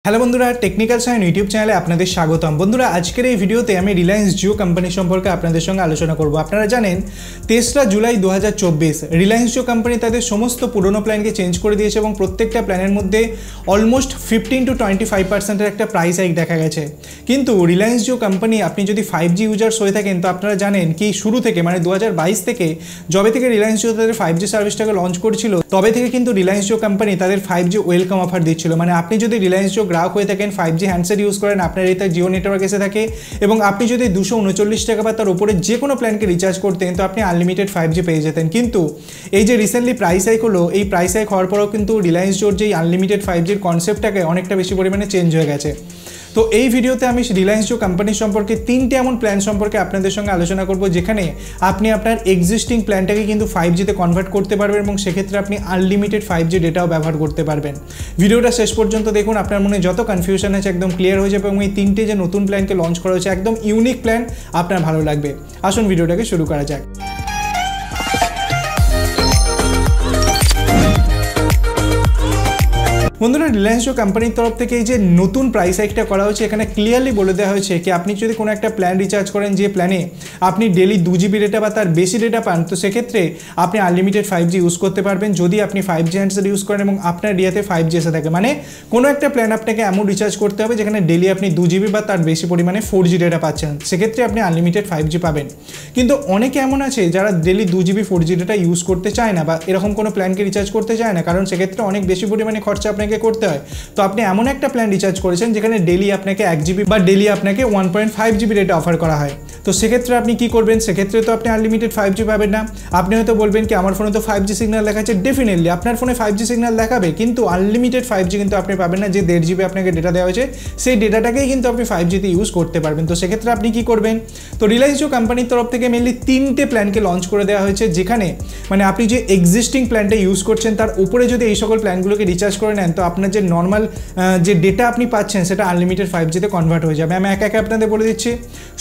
Hello বন্ধুরা, technical science YouTube চ্যানেলে আপনাদের স্বাগতম। বন্ধুরা, আজকের এই ভিডিওতে আমি রিলায়েন্স জিও কোম্পানি সম্পর্কে আপনাদের সঙ্গে আলোচনা করব। আপনারা জানেন 23 জুলাই 2024 রিলায়েন্স জিও কোম্পানি তাদের সমস্ত পুরনো প্ল্যানকে চেঞ্জ করে দিয়েছে এবং প্রত্যেকটা প্ল্যানের মধ্যে অলমোস্ট 15 to 25% একটা প্রাইস হাইক দেখা গেছে। কিন্তু রিলায়েন্স জিও কোম্পানি, আপনি যদি 5G ইউজার্স হয়ে থাকেন তো আপনারা জানেন কি শুরু থেকে মানে 2022 থেকে যবে থেকে রিলায়েন্স জিও তাদের 5G সার্ভিসটাকে লঞ্চ করেছিল তবে থেকে কিন্তু রিলায়েন্স জিও কোম্পানি তাদের 5G ওয়েলকাম অফার দিচ্ছিল। মানে আপনি যদি রিলায়েন্স জিও গ্রাহক হয়ে থাকেন, 5G হ্যান্ডসেট ইউজ করেন, আপনার এই জিও নেটওয়ার্ক এসে থাকে এবং আপনি যদি 239 টাকা বা তার উপরে যে কোনো প্ল্যানকে রিচার্জ করতেন তো আপনি আনলিমিটেড 5G পেয়ে যেতেন। কিন্তু এই যে রিসেন্টলি প্রাইস হাইক হলো, এই প্রাইস হাইক হওয়ার পরেও কিন্তু রিলায়েন্স জিওর যে আনলিমিটেড 5Gর কনসেপ্টটাকে অনেকটা বেশি পরিমাণে চেঞ্জ হয়ে গেছে। তো এই ভিডিওতে আমি রিলায়েন্স জিও কোম্পানি সম্পর্কে 3টে এমন প্ল্যান সম্পর্কে আপনাদের সঙ্গে আলোচনা করব যেখানে আপনি আপনার এক্সিস্টিং প্ল্যানটাকে কিন্তু 5Gতে কনভার্ট করতে পারবেন এবং সেক্ষেত্রে আপনি আনলিমিটেড 5G ডেটাও ব্যবহার করতে পারবেন। ভিডিওটা শেষ পর্যন্ত দেখুন, আপনার মনে যত কনফিউশন আছে একদম ক্লিয়ার হয়ে যাবে এবং এই 3টে যে নতুন প্ল্যানকে লঞ্চ করা হয়েছে একদম ইউনিক প্ল্যান, আপনার ভালো লাগবে। আসুন ভিডিওটাকে শুরু করা যাক। বন্ধুরা, রিলায়েন্স জিও কোম্পানির তরফ থেকে এই যে নতুন প্রাইস হাইকটা করা হয়েছে এখানে ক্লিয়ারলি বলে দেওয়া হয়েছে কি আপনি যদি কোনো একটা প্ল্যান রিচার্জ করেন যে প্ল্যানে আপনি ডেলি 2GB ডেটা বা তার বেশি ডেটা পান তো সেক্ষেত্রে আপনি আনলিমিটেড 5G ইউজ করতে পারবেন যদি আপনি 5G হ্যান্ডসেট ইউজ করেন এবং আপনার এরিয়াতে 5G এসে থাকে। মানে কোনো একটা প্ল্যান আপনাকে এমন রিচার্জ করতে হবে যেখানে ডেলি আপনি 2GB বা তার বেশি পরিমাণে 4G ডেটা পাচ্ছেন, সেক্ষেত্রে আপনি আনলিমিটেড 5G পাবেন। কিন্তু অনেকে এমন আছে যারা daily 2GB 4G data use করতে চায় না বা এরকম কোনো প্ল্যানকে রিচার্জ করতে চায় না, কারণ সেক্ষেত্রে অনেক বেশি পরিমাণে খরচা আপনাকে করতে হয়। তো আপনি এমন একটা প্ল্যান রিচার্জ করেছেন যেখানে ডেলি আপনাকে 1GB বা ডেলি আপনাকে 1.5GB ডেটা অফার করা হয়। তো সেক্ষেত্রে আপনি কি করবেন? সেক্ষেত্রে তো আপনি আনলিমিটেড 5G পাবেন না। আপনি হয়তো বলবেন কি আমার ফোনে তো 5G সিগন্যাল দেখাচ্ছে। ডেফিনেটলি আপনার ফোনে 5G সিগন্যাল দেখাবে, কিন্তু আনলিমিটেড 5G কিন্তু আপনি পাবেন না। যে 1.5GB আপনাকে ডেটা দেওয়া হয়েছে সেই ডেটাটাকেই কিন্তু আপনি 5Gতে ইউজ করতে পারবেন। তো সেক্ষেত্রে আপনি কি করবেন? তো রিলায়েন্স জিও কোম্পানির তরফ থেকে মেনলি 3টে প্ল্যানকে লঞ্চ করে দেওয়া হয়েছে যেখানে মানে আপনি যে এক্সিস্টিং প্ল্যানটা ইউজ করছেন তার উপরে যদি এই সকল প্ল্যানগুলোকে রিচার্জ করে নেন তো আপনার যে নর্মাল যে ডেটা আপনি পাচ্ছেন সেটা আনলিমিটেড 5Gতে কনভার্ট হয়ে যাবে। আমি একে একে আপনাদের বলে দিচ্ছি।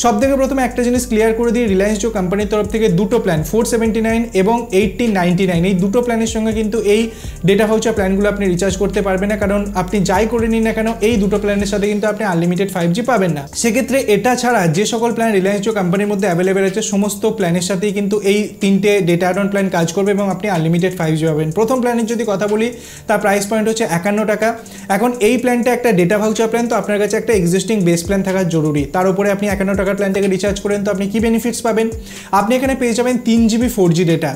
সব থেকে প্রথমে একটা জিনিস ক্লিয়ার করে দিই, রিলায়েন্স জিও কোম্পানির তরফ থেকে দুটো প্ল্যান 479 এবং 1899 এই দুটো প্ল্যানের সঙ্গে কিন্তু এই ডেটা ভাউচার প্ল্যানগুলো আপনি রিচার্জ করতে পারবেন না, কারণ আপনি যাই করে নিন না কেন এই দুটো প্ল্যানের সাথে কিন্তু আপনি আনলিমিটেড 5G পাবেন না। সেক্ষেত্রে এটা ছাড়া যে সকল প্ল্যান রিলায়েন্স জিও কোম্পানির মধ্যে অ্যাভেলেবেল আছে সমস্ত প্ল্যানের সাথেই কিন্তু এই 3টে ডেটা অ্যাড অন প্ল্যান কাজ করবে এবং আপনি আনলিমিটেড 5G পাবেন। প্রথম প্ল্যানের যদি কথা বলি তার প্রাইস পয়েন্ট হচ্ছে 51 টাকা। এখন এই প্ল্যানটা একটা ডেটা ভাউচার প্ল্যান, তো আপনার কাছে একটা এক্সিস্টিং বেস প্ল্যান থাকা জরুরি। তার উপরে আপনি 51 টাকার প্ল্যানটাকে রিচার্জ করেন তো আপনি কি বেনিফিটস পাবেন? আপনি এখানে পেয়ে যাবেন 3GB 4G ডেটা,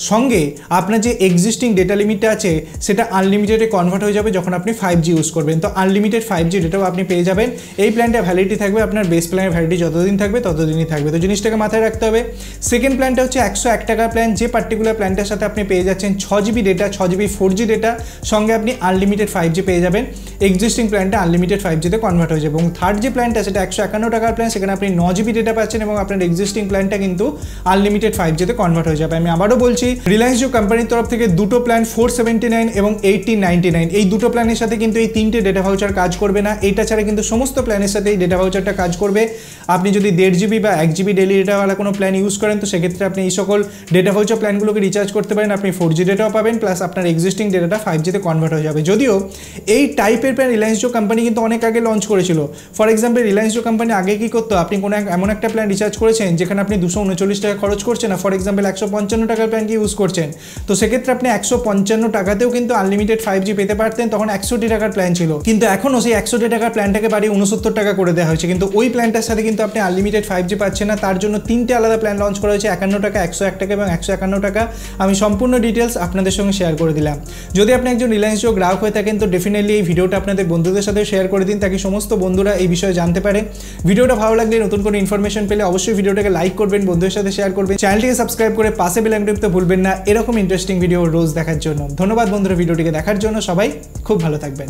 সঙ্গে আপনার যে এক্সিস্টিং ডেটা লিমিটটা আছে সেটা আনলিমিটেডে কনভার্ট হয়ে যাবে যখন আপনি 5G ইউজ করবেন। তো আনলিমিটেড 5G ডেটাও আপনি পেয়ে যাবেন। এই প্ল্যানটা ভ্যালিডিটি থাকবে আপনার বেস প্ল্যানের ভ্যালিডিটি যতদিন থাকবে ততদিনই থাকবে। তো জিনিসটাকে মাথায় রাখতে হবে। সেকেন্ড প্ল্যানটা হচ্ছে 101 টাকার প্ল্যান, যে পার্টিকুলার প্ল্যানটার সাথে আপনি পেয়ে যাচ্ছেন 6GB data, 6GB 4G data, সঙ্গে আপনি আনলিমিটেড 5G পেয়ে যাবেন। এক্সিস্টিং প্ল্যানটা আনলিমিটেড 5Gতে কনভার্ট হয়ে যাবে। এবং থার্ড যে প্ল্যানটা সেটা 151 টাকার প্ল্যান, সেখানে আপনি 9GB ডেটা পাচ্ছেন এবং আপনার এক্সিস্টিং প্ল্যানটা কিন্তু আনলিমিটেড 5Gতে কনভার্ট হয়ে যাবে। আমি আবারও বলছি, রিলায়েন্স জিও কোম্পানির তরফ থেকে দুটো প্ল্যান 479 এবং 1899 এই দুটো প্ল্যানের সাথে কিন্তু এই 3টে ডেটা ভাউচার কাজ করবে না। এইটা ছাড়া কিন্তু সমস্ত প্ল্যানের সাথে এই ডেটা ভাউচারটা কাজ করবে। আপনি যদি 1.5GB বা 1GB ডেলি ডেটাওয়ালা কোনো প্ল্যান ইউজ করেন তো সেক্ষেত্রে আপনি এই সকল ডেটা ভাউচার প্ল্যানগুলোকে রিচার্জ করতে পারেন, আপনি 4G ডেটাও পাবেন প্লাস আপনার এক্সিস্টিং ডেটাটা 5Gতে কনভার্ট হয়ে যাবে। যদিও এই টাইপের প্ল্যান রিলায়েন্স জিও কোম্পানি কিন্তু অনেক আগে লঞ্চ করেছিল। For example, Reliance Jio company আগে কি করতো, আপনি কোনো এমন একটা প্ল্যান রিচার্জ করেছেন যেখানে আপনি 239 টাকা খরচ করছেন না, ফর এক্সাম্পল 155 টাকার প্ল্যানকে ইউজ করছেন, তো সেক্ষেত্রে আপনি 155 টাকাতেও কিন্তু আনলিমিটেড 5G পেতে পারতেন। তখন 100 টাকার প্ল্যান ছিল, কিন্তু এখনও সেই 100 টাকার প্ল্যানটাকে বাড়িয়ে 69 টাকা করে দেওয়া হয়েছে, কিন্তু ওই প্ল্যানটার সাথে কিন্তু আপনি আনলিমিটেড 5G পাচ্ছেন না। তার জন্য 3টে আলাদা প্ল্যান লঞ্চ করা হয়েছে, 51 টাকা, 101 টাকা এবং 151 টাকা। আমি সম্পূর্ণ ডিটেলস আপনাদের সঙ্গে শেয়ার করে দিলাম। যদি আপনি একজন রিলায়েন্স জিও গ্রাহক হয়ে থাকেন তো ডেফিনেটলি এই ভিডিওটা আপনাদের বন্ধুদের সাথে শেয়ার করে দিন তাকে সমস্ত বন্ধুরা এই বিষয়ে জানতে পারে। ভিডিওটা ভালো লাগলে, নতুন কোনো ইনফরমেশন পেলে অবশ্যই ভিডিওটাকে লাইক করবেন, বন্ধুদের সাথে শেয়ার করবেন, চ্যানেলটিকে সাবস্ক্রাইব করে পাশে বেল আইকনটি টিপতে ভুলবেন না এরকম ইন্টারেস্টিং ভিডিও রোজ দেখার জন্য। ধন্যবাদ বন্ধুরা ভিডিওটিকে দেখার জন্য, সবাই খুব ভালো থাকবেন।